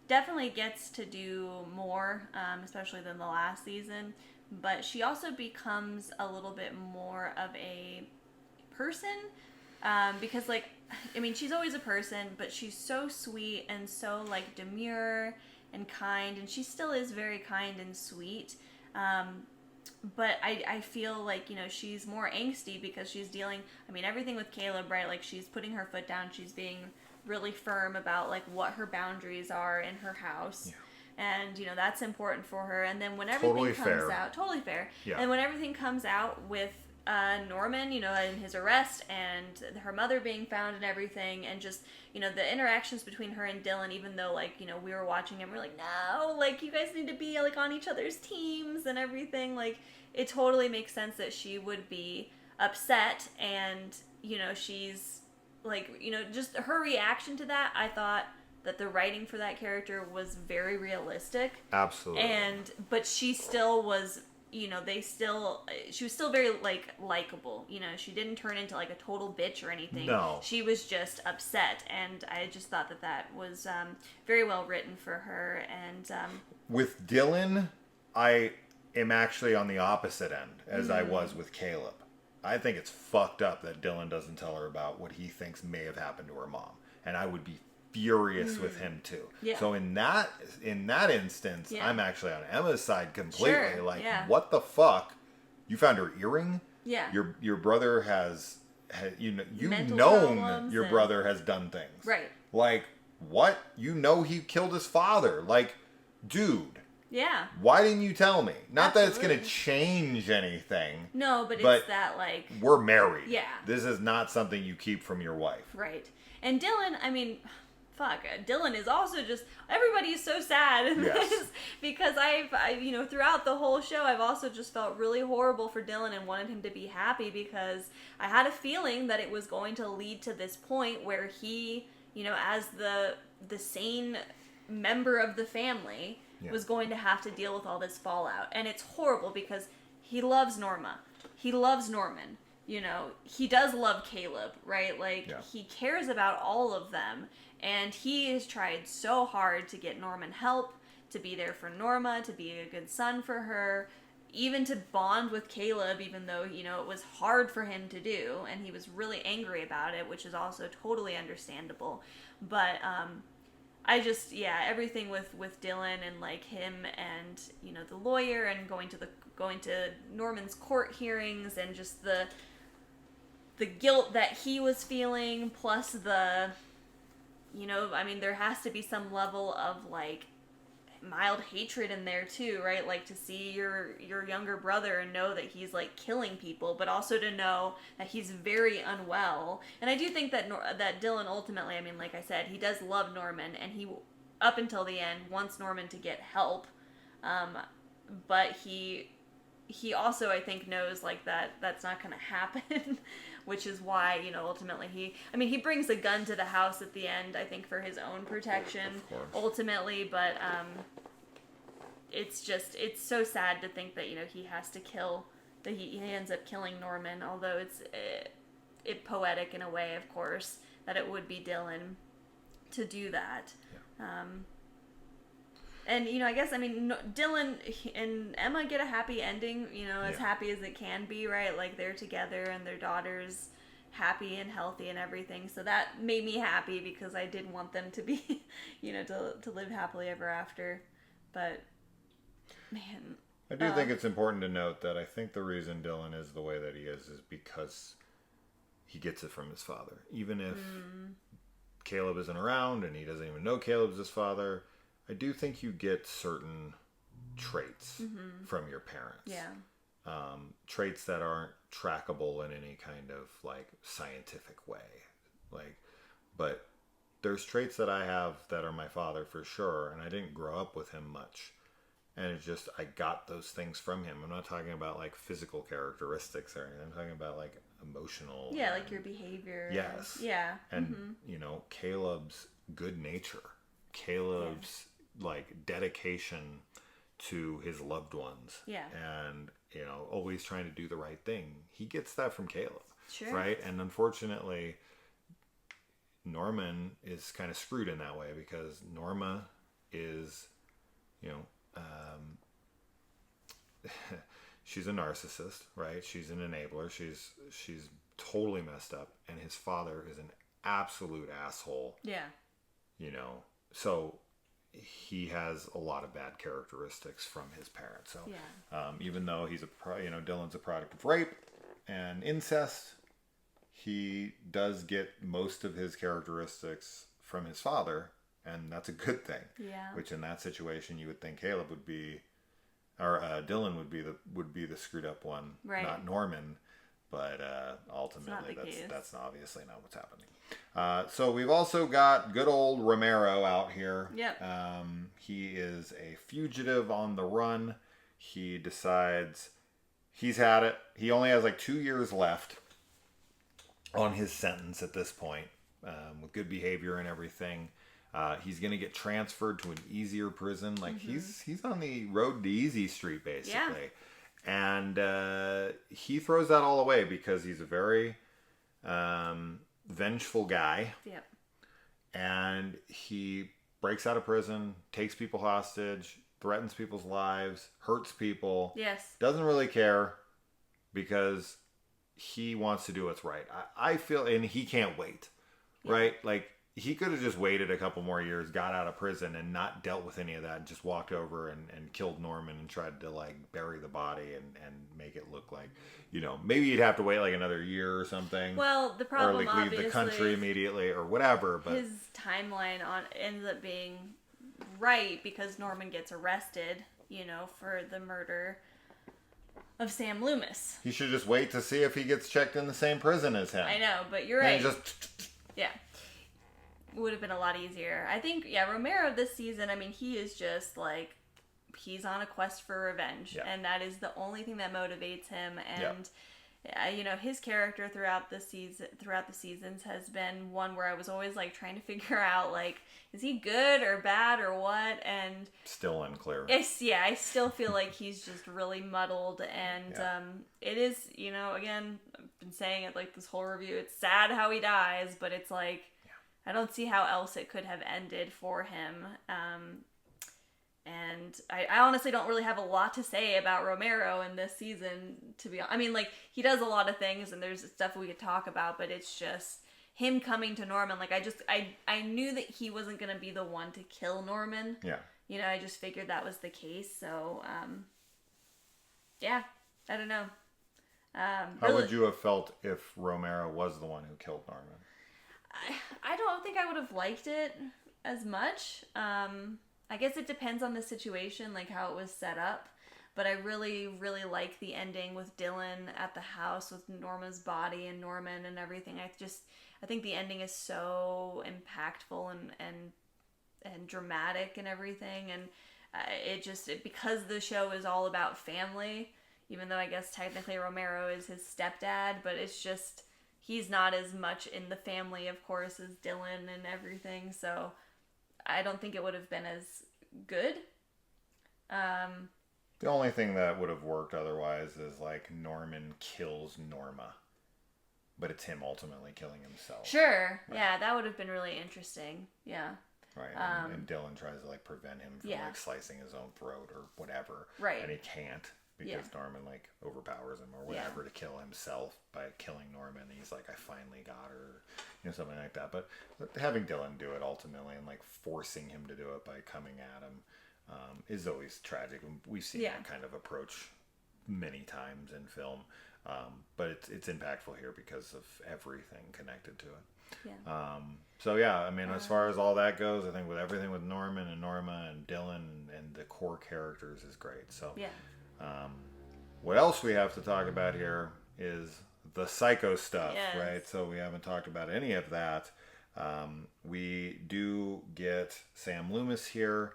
definitely gets to do more, especially than the last season. But she also becomes a little bit more of a person, because, like, I mean, she's always a person, but she's so sweet and so, like, demure and kind, and she still is very kind and sweet. but I feel like, she's more angsty because she's dealing, everything with Caleb, right? Like, she's putting her foot down. She's being really firm about, like, what her boundaries are in her house. Yeah. And, that's important for her. And then when everything comes out... Totally fair. Yeah. And when everything comes out with Norman, and his arrest and her mother being found and everything, and just, the interactions between her and Dylan, even though, like, we were watching him, we're like, no, like, you guys need to be, like, on each other's teams and everything. Like, it totally makes sense that she would be upset, and, she's, like, just her reaction to that, I thought that the writing for that character was very realistic. Absolutely. But she still was... she was still very, like, likable. She didn't turn into, like, a total bitch or anything. No. She was just upset, and I just thought that was very well written for her. And with Dylan, I am actually on the opposite end, as I was with Caleb. I think it's fucked up that Dylan doesn't tell her about what he thinks may have happened to her mom. And I would be furious with him too. Yeah. So in that instance, yeah. I'm actually on Emma's side completely. Sure. Like, yeah. What the fuck? You found her earring? Yeah. Your brother has you've known your brother has done things. Right. Like, what? He killed his father. Like, dude. Yeah. Why didn't you tell me? Not Absolutely. that it's going to change anything. No, but it's that, like... We're married. Yeah. This is not something you keep from your wife. Right. And Dylan, Dylan is also just... Everybody is so sad in this. Because I've throughout the whole show, I've also just felt really horrible for Dylan and wanted him to be happy, because I had a feeling that it was going to lead to this point where he, as the sane member of the family... was going to have to deal with all this fallout. And it's horrible because he loves Norma. He loves Norman. He does love Caleb, right? Like, he cares about all of them. And he has tried so hard to get Norman help, to be there for Norma, to be a good son for her, even to bond with Caleb, even though, it was hard for him to do. And he was really angry about it, which is also totally understandable. But, I just, everything with Dylan and, like, him and, the lawyer and going to Norman's court hearings, and just the guilt that he was feeling, plus the, there has to be some level of, like, mild hatred in there too, right? Like, to see your younger brother and know that he's, like, killing people, but also to know that he's very unwell. And I do think that Dylan ultimately, like I said, he does love Norman, and he, up until the end, wants Norman to get help. But he also, I think, knows, like, that's not going to happen, which is why, ultimately he brings a gun to the house at the end, I think, for his own protection, ultimately, but it's so sad to think that, he has to kill, that he ends up killing Norman, although it's poetic in a way, of course, that it would be Dylan to do that. Yeah. And, I guess, Dylan and Emma get a happy ending, as happy as it can be, right? Like, they're together and their daughter's happy and healthy and everything. So that made me happy, because I did want them to be, to live happily ever after. But, man. I do think it's important to note that I think the reason Dylan is the way that he is because he gets it from his father. Even if Caleb isn't around and he doesn't even know Caleb's his father, I do think you get certain traits from your parents. Yeah. Traits that aren't trackable in any kind of, like, scientific way. Like, but there's traits that I have that are my father for sure, and I didn't grow up with him much. And it's just, I got those things from him. I'm not talking about, like, physical characteristics or anything. I'm talking about, like, emotional. Yeah, like your behavior. Yes. Yeah. And, Caleb's good nature. Caleb's, like, dedication to his loved ones. Yeah. And, always trying to do the right thing. He gets that from Caleb. Sure. Right? And unfortunately, Norman is kind of screwed in that way, because Norma is, she's a narcissist, right? She's an enabler. She's totally messed up. And his father is an absolute asshole. Yeah. So he has a lot of bad characteristics from his parents. So Yeah. even though he's Dylan's a product of rape and incest, he does get most of his characteristics from his father, and that's a good thing. Yeah. Which in that situation you would think Caleb would be, or Dylan would be the screwed up one, right. not Norman. But ultimately, that's obviously not what's happening. So we've also got good old Romero out here. Yep. He is a fugitive on the run. He decides he's had it. He only has like 2 years left on his sentence at this point, with good behavior and everything. He's going to get transferred to an easier prison. Like he's on the road to Easy Street, basically. Yeah. And he throws that all away because he's a very vengeful guy. Yep. And he breaks out of prison, takes people hostage, threatens people's lives, hurts people. Yes. Doesn't really care because he wants to do what's right. I feel, and he can't wait, right? Like, he could have just waited a couple more years, got out of prison, and not dealt with any of that, and just walked over and killed Norman and tried to, like, bury the body and make it look like, maybe you'd have to wait, like, another year or something. Well, the problem, or, like, leave the country immediately or whatever. But his timeline ends up being right because Norman gets arrested, for the murder of Sam Loomis. He should just wait to see if he gets checked in the same prison as him. I know, but you're right. Just... Yeah. Would have been a lot easier. I think, Romero this season, he is just like, he's on a quest for revenge. Yeah. And that is the only thing that motivates him. And, his character throughout the seasons has been one where I was always like trying to figure out, like, is he good or bad or what? And still unclear. I still feel like he's just really muddled. And it is, again, I've been saying it like this whole review, it's sad how he dies, but it's like, I don't see how else it could have ended for him. And I honestly don't really have a lot to say about Romero in this season, to be honest. He does a lot of things and there's stuff we could talk about, but it's just him coming to Norman. Like, I knew that he wasn't going to be the one to kill Norman. Yeah. I just figured that was the case. So, I don't know. How would you have felt if Romero was the one who killed Norman? I don't think I would have liked it as much. I guess it depends on the situation, like how it was set up. But I really, really like the ending with Dylan at the house with Norma's body and Norman and everything. I think the ending is so impactful and dramatic and everything. And because the show is all about family, even though I guess technically Romero is his stepdad, but it's just, he's not as much in the family, of course, as Dylan and everything. So I don't think it would have been as good. The only thing that would have worked otherwise is like Norman kills Norma, but it's him ultimately killing himself. Sure. Right. Yeah, that would have been really interesting. Yeah. Right. And Dylan tries to like prevent him from like slicing his own throat or whatever. Right. And he can't because Norman like overpowers him or whatever to kill himself by killing Norman. He's like, I finally got her, something like that. But having Dylan do it ultimately and like forcing him to do it by coming at him is always tragic. We've seen that kind of approach many times in film. But it's impactful here because of everything connected to it. Yeah. So yeah, as far as all that goes, I think with everything with Norman and Norma and Dylan and the core characters is great. So what else we have to talk about here is the psycho stuff, right? So we haven't talked about any of that. We do get Sam Loomis here,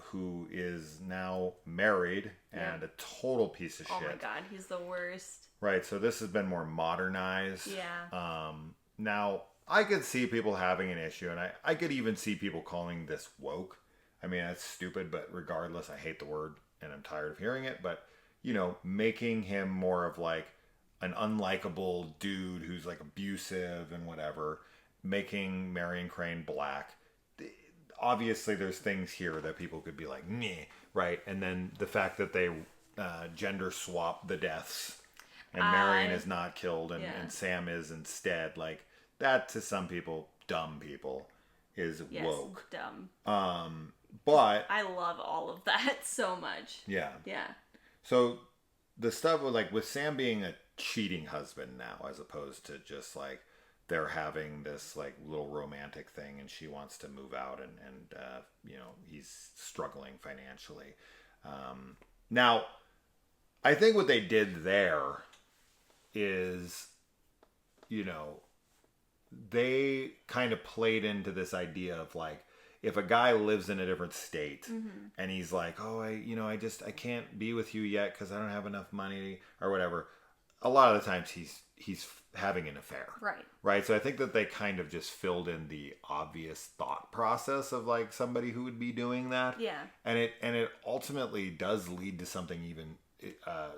who is now married and a total piece of shit. Oh my God, he's the worst. Right, so this has been more modernized. Yeah. Now, I could see people having an issue, and I could even see people calling this woke. That's stupid, but regardless, I hate the word, and I'm tired of hearing it. But, making him more of like an unlikable dude who's like abusive and whatever, making Marion Crane black. Obviously, there's things here that people could be like, meh, right? And then the fact that they gender swap the deaths and Marion is not killed and Sam is instead, like, that to some people, dumb people, is woke. Dumb. But I love all of that so much. yeah. Yeah. So the stuff with like with Sam being a cheating husband now, as opposed to just like they're having this like little romantic thing, and she wants to move out, and you know, he's struggling financially. Now, I think what they did there is, you know, they kind of played into this idea of like, if a guy lives in a different state and he's like, oh, I can't be with you yet because I don't have enough money or whatever. A lot of the times he's having an affair. Right. So I think that they kind of just filled in the obvious thought process of like somebody who would be doing that. Yeah. And it ultimately does lead to something even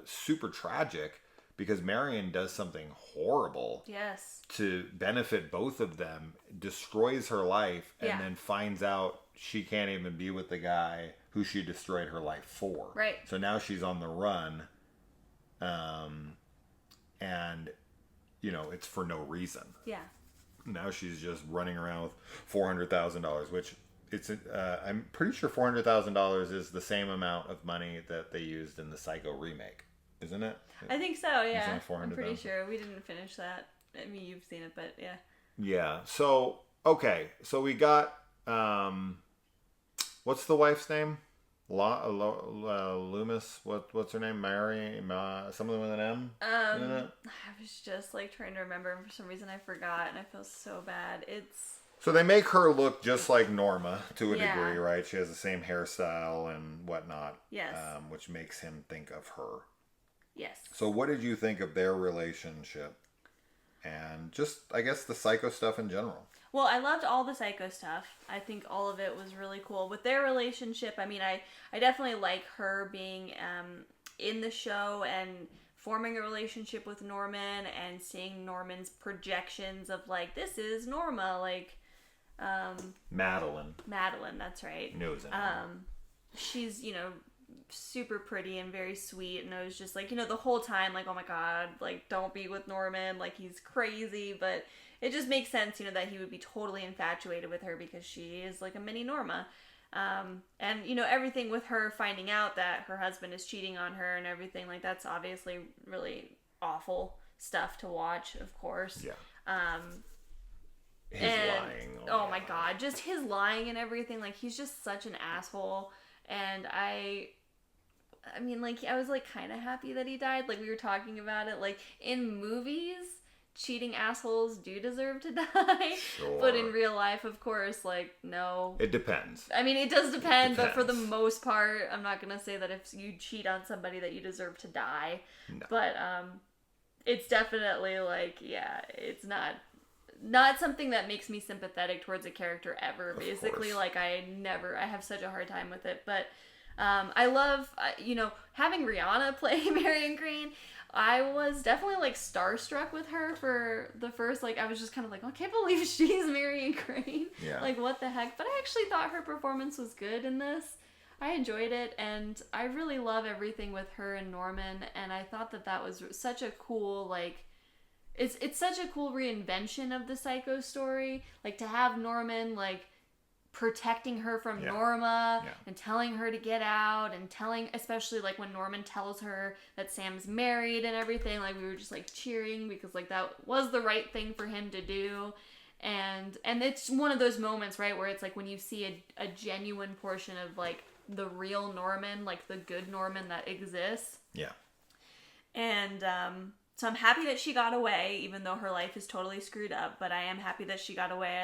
super tragic, because Marion does something horrible. Yes. To benefit both of them, destroys her life, and then finds out she can't even be with the guy who she destroyed her life for. Right. So now she's on the run, and you know, it's for no reason. Yeah. Now she's just running around with $400,000, which it's I'm pretty sure $400,000 is the same amount of money that they used in the Psycho remake, isn't it? I think so. Yeah. I'm 400,000. pretty sure we didn't finish that. I mean, you've seen it, but yeah. Yeah. So okay. So we got what's the wife's name? Loomis. What's her name? Mary. Something with an M. Isn't it? I was just like trying to remember, and for some reason I forgot, and I feel so bad. So they make her look just like Norma to a degree, right? She has the same hairstyle and whatnot. Yes. Which makes him think of her. Yes. So what did you think of their relationship? And just, I guess, the Psycho stuff in general. Well, I loved all the Psycho stuff. I think all of it was really cool. With their relationship, I mean, I definitely like her being in the show and forming a relationship with Norman and seeing Norman's projections of, like, this is Norma, like... Madeline, that's right. Knows it. She's, you know, super pretty and very sweet, and I was just like, you know, the whole time like, oh my god, like, don't be with Norman, like, he's crazy. But it just makes sense, you know, that he would be totally infatuated with her because she is like a mini Norma. And you know, everything with her finding out that her husband is cheating on her and everything, like, that's obviously really awful stuff to watch, of course. His lying. Oh my god, just his lying and everything, like, he's just such an asshole. And I mean, like, I was, like, kind of happy that he died. Like, we were talking about it. Like, in movies, cheating assholes do deserve to die. Sure. But in real life, of course, like, no. It depends. I mean, it does depend, but for the most part, I'm not going to say that if you cheat on somebody that you deserve to die. No. But it's definitely, like, yeah, it's not something that makes me sympathetic towards a character ever. Basically, like, I have such a hard time with it. But I love, you know, having Rihanna play Marion Crane. I was definitely, like, starstruck with her for the first, like, I was just kind of like, I can't believe she's Marion Crane. Yeah. Like, what the heck? But I actually thought her performance was good in this. I enjoyed it, and I really love everything with her and Norman, and I thought that was such a cool, like, it's such a cool reinvention of the Psycho story. Like, to have Norman, like, protecting her from Norma and telling her to get out, and especially, like, when Norman tells her that Sam's married and everything, like, we were just, like, cheering because, like, that was the right thing for him to do. And it's one of those moments, right, where it's like when you see a genuine portion of, like, the real Norman, like, the good Norman that exists. Yeah. And so I'm happy that she got away, even though her life is totally screwed up. But I am happy that she got away.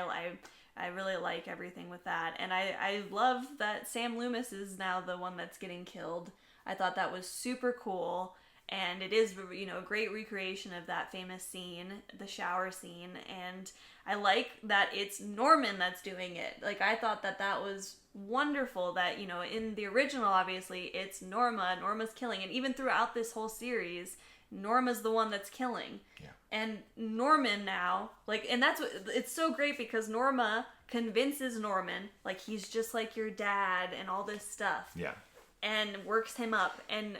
I really like everything with that. And I love that Sam Loomis is now the one that's getting killed. I thought that was super cool. And it is, you know, a great recreation of that famous scene, the shower scene. And I like that it's Norman that's doing it. Like, I thought that was wonderful that, you know, in the original, obviously, it's Norma's killing. And even throughout this whole series, Norma's the one that's killing. Yeah. And Norman now, like, and that's what, it's so great because Norma convinces Norman, like, he's just like your dad and all this stuff. Yeah. And works him up and,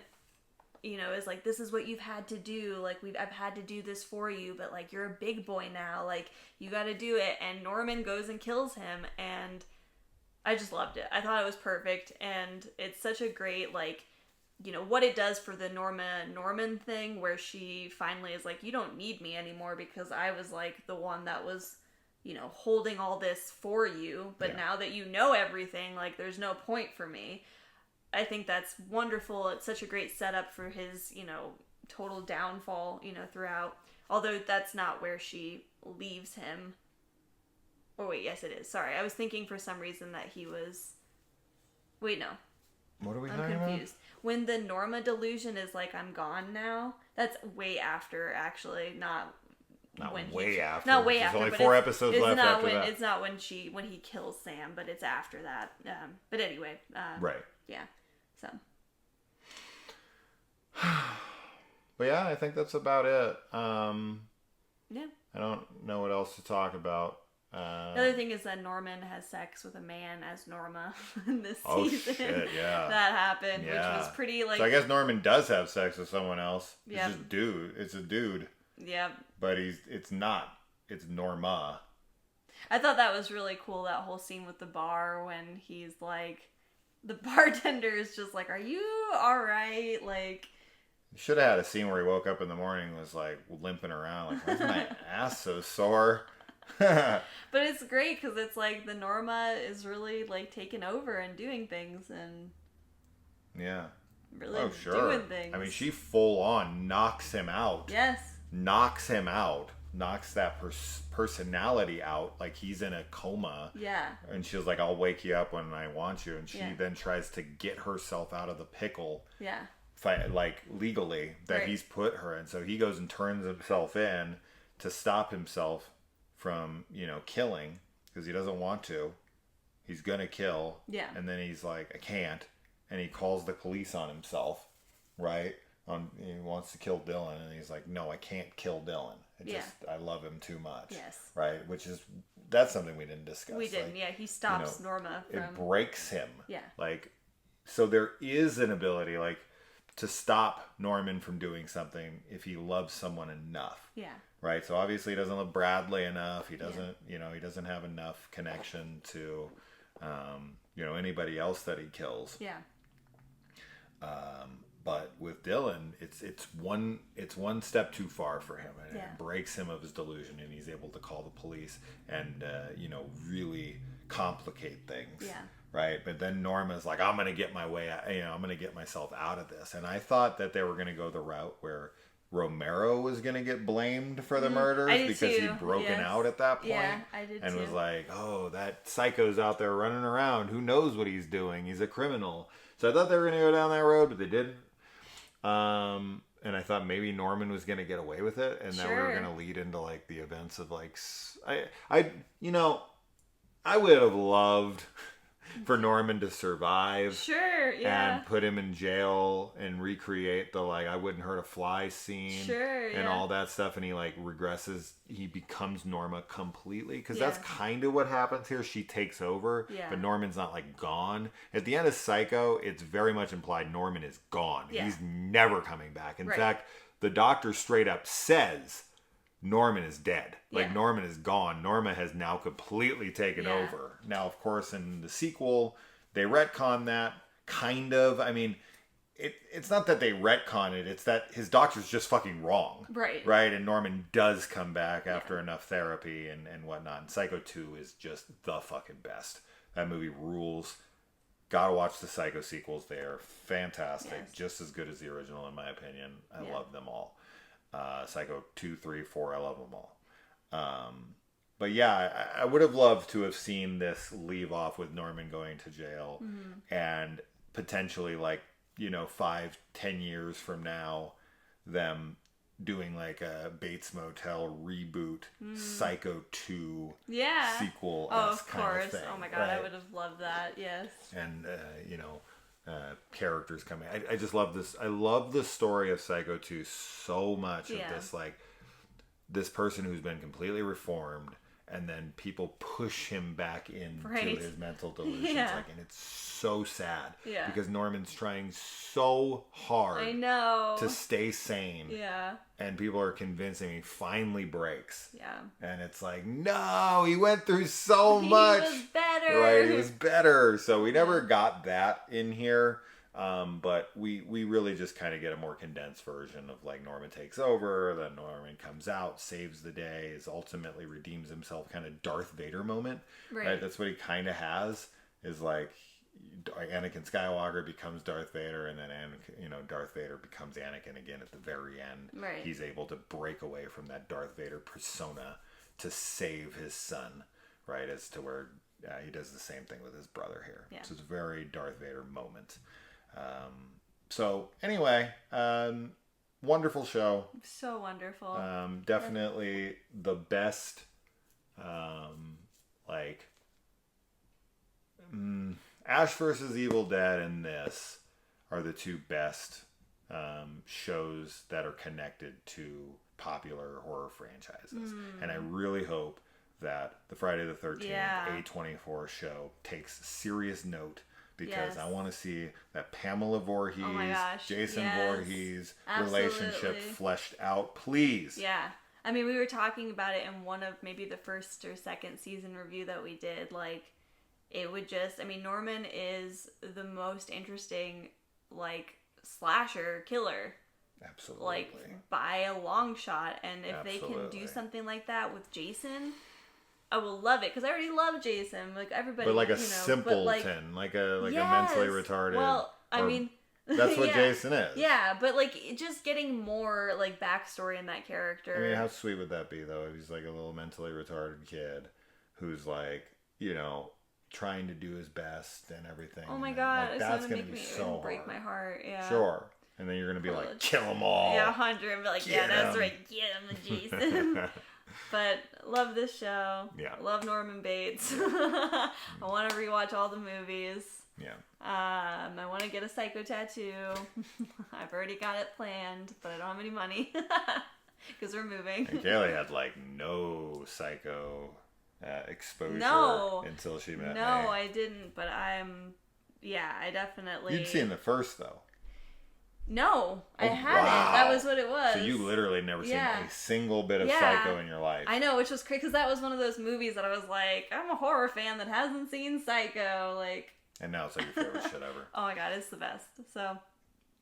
you know, is like, this is what you've had to do. Like, I've had to do this for you, but, like, you're a big boy now. Like, you got to do it. And Norman goes and kills him. And I just loved it. I thought it was perfect, and it's such a great, like, what it does for the Norman thing, where she finally is like, you don't need me anymore because I was, like, the one that was, holding all this for you, but now that you know everything, like, there's no point for me. I think that's wonderful. It's such a great setup for his, total downfall, throughout. Although that's not where she leaves him. Oh, wait, yes, it is. Sorry, I was thinking for some reason that he was... Wait, no. What are we I'm talking confused. When the Norma delusion is like, I'm gone now, that's way after, actually, not when way after. Not way There's after. only but 4 episodes left not after when, that. It's not when he kills Sam, but it's after that. But anyway. Right. Yeah. So. But yeah, I think that's about it. Yeah. I don't know what else to talk about. The other thing is that Norman has sex with a man as Norma in this season. Shit, yeah. That happened, which was pretty, like... So I guess Norman does have sex with someone else. Yeah. It's just dude. It's a dude. Yeah. But it's not. It's Norma. I thought that was really cool, that whole scene with the bar when he's like... The bartender is just like, are you alright? Like... You should have had a scene where he woke up in the morning and was like limping around. Like, why is my ass so sore? But it's great because it's like the Norma is really like taking over and doing things and really doing things. I mean, she full on knocks him out. Yes. Knocks him out. Knocks that personality out like he's in a coma. Yeah. And she was like, I'll wake you up when I want you. And she then tries to get herself out of the pickle. Yeah. Like legally that he's put her in. So he goes and turns himself in to stop himself from, killing because he doesn't want to. He's gonna kill. Yeah. And then he's like, I can't. And he calls the police on himself, right? He wants to kill Dylan, and he's like, no, I can't kill Dylan. I love him too much. Yes. Right? That's something we didn't discuss. We didn't, he stops Norma from... It breaks him. Yeah. Like, so there is an ability, like, to stop Norman from doing something if he loves someone enough. Yeah. Right? So obviously he doesn't love Bradley enough. He doesn't, he doesn't have enough connection to, anybody else that he kills. Yeah. But with Dylan, it's one step too far for him, and it breaks him of his delusion, and he's able to call the police and really complicate things. Yeah. Right, but then Norma's like, I'm gonna get my way out. I'm gonna get myself out of this. And I thought that they were gonna go the route where Romero was gonna get blamed for the murders because he'd broken out at that point. Yeah, I did and was like, oh, that psycho's out there running around. Who knows what he's doing? He's a criminal. So I thought they were gonna go down that road, but they didn't. And I thought maybe Norman was gonna get away with it, and that we were gonna lead into like the events of like I would have loved for Norman to survive. Sure, yeah. And put him in jail and recreate the like I wouldn't hurt a fly scene. Sure, yeah. And all that stuff, and he like regresses. He becomes Norma completely because that's kind of what happens here. She takes over, but Norman's not like gone. At the end of Psycho, it's very much implied Norman is gone. Yeah. He's never coming back. In fact, the doctor straight up says Norman is dead. Like, Norman is gone. Norma has now completely taken over. Now, of course, in the sequel, they retcon that, kind of. I mean, it's not that they retcon it. It's that his doctor's just fucking wrong. Right. Right? And Norman does come back after enough therapy and whatnot. And Psycho 2 is just the fucking best. That movie rules. Gotta watch the Psycho sequels. They are fantastic. Yes. Just as good as the original, in my opinion. I love them all. Psycho 2, 3, 4, I love them all. But yeah, I would have loved to have seen this leave off with Norman going to jail and potentially 5-10 years from now, them doing like a Bates Motel reboot, Psycho 2 sequel. Oh, of course. Thing, oh my God, right? I would have loved that. Yes. And, characters coming. I just love this. I love the story of Psycho 2 so much. Of this, like, this person who's been completely reformed and then people push him back into Right. his mental delusions. Yeah. Like, and it's so sad Yeah. because Norman's trying so hard I know. to stay sane, Yeah. and people are convincing him he finally breaks. Yeah. And it's like, no, he went through so much. He was better. Right, he was better. So we never got that in here. But we really just kind of get a more condensed version of like Norman takes over, then Norman comes out, saves the day, is ultimately redeems himself, kind of Darth Vader moment. Right? That's what he kind of has, is like Anakin Skywalker becomes Darth Vader, and then Darth Vader becomes Anakin again at the very end. Right. He's able to break away from that Darth Vader persona to save his son, right? As to where he does the same thing with his brother here. Yeah. So it's a very Darth Vader moment. So anyway, wonderful show. So wonderful. Definitely the best, Ash versus Evil Dead and this are the two best shows that are connected to popular horror franchises. And I really hope that the Friday the 13th A24 show takes serious note, because I want to see that Pamela Voorhees, Jason Voorhees relationship fleshed out, please. Yeah. I mean, we were talking about it in one of maybe the first or second season review that we did. Like, it would just, I mean, Norman is the most interesting, like, slasher killer. Absolutely. Like, by a long shot. And if they can do something like that with Jason, I will love it, because I already love Jason. Like, everybody, but like a simpleton, like a mentally retarded. Well, I mean, that's what Jason is. Yeah, but like just getting more like backstory in that character. I mean, how sweet would that be, though? If he's like a little mentally retarded kid who's like, trying to do his best and everything. Oh my god, like, that's gonna be so break my heart. Yeah. Sure. And then you're gonna be like, kill them all. Yeah, 100. And be like, that's right, get him, Jason. But love this show. Yeah. Love Norman Bates. I want to rewatch all the movies. Yeah. I want to get a Psycho tattoo. I've already got it planned, but I don't have any money because we're moving. And Kaylee had like no Psycho exposure until she met me. No, I didn't, but I definitely... You'd seen the first, though. No, I hadn't. Wow. That was what it was. So you literally never seen a single bit of Psycho in your life. I know, which was crazy, because that was one of those movies that I was like, I'm a horror fan that hasn't seen Psycho, like... And now it's like your favorite shit ever. Oh my god, it's the best. So...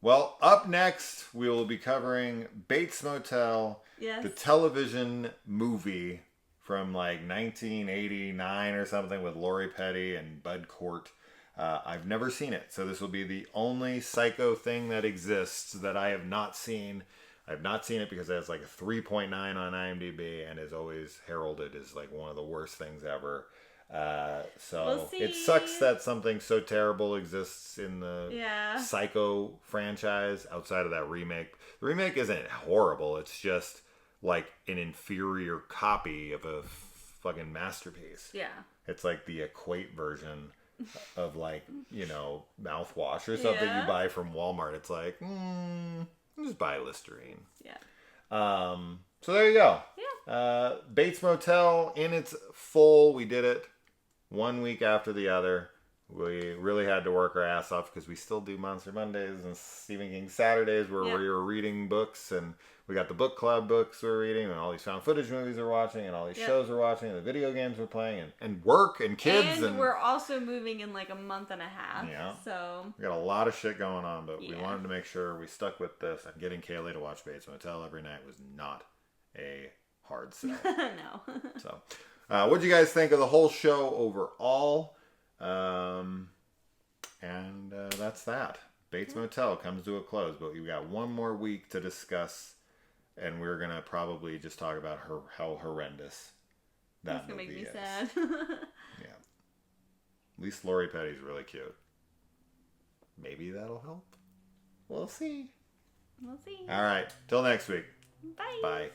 Well, up next, we will be covering Bates Motel, the television movie from like 1989 or something with Lori Petty and Bud Cort. I've never seen it, so this will be the only Psycho thing that exists that I have not seen. I've not seen it because it has like a 3.9 on IMDb and is always heralded as like one of the worst things ever. So it sucks that something so terrible exists in the Psycho franchise outside of that remake. The remake isn't horrible. It's just like an inferior copy of a fucking masterpiece. Yeah. It's like the Equate version of like, mouthwash or something you buy from Walmart. It's like, just buy Listerine. Yeah. So there you go. Yeah. Bates Motel in its full. We did it 1 week after the other. We really had to work our ass off because we still do Monster Mondays and Stephen King Saturdays where we were reading books, and we got the book club books we're reading, and all these found footage movies we're watching, and all these shows we're watching, and the video games we're playing, and work and kids. And we're also moving in like a month and a half. Yeah. So we got a lot of shit going on, but we wanted to make sure we stuck with this, and getting Kaylee to watch Bates Motel every night was not a hard sell. No. So, what did you guys think of the whole show overall? And that's that. Bates Motel comes to a close, but we've got one more week to discuss, and we're going to probably just talk about how horrendous that movie is. It's going to make me sad. Yeah. At least Lori Petty's really cute. Maybe that'll help. We'll see. We'll see. All right. Till next week. Bye. Bye.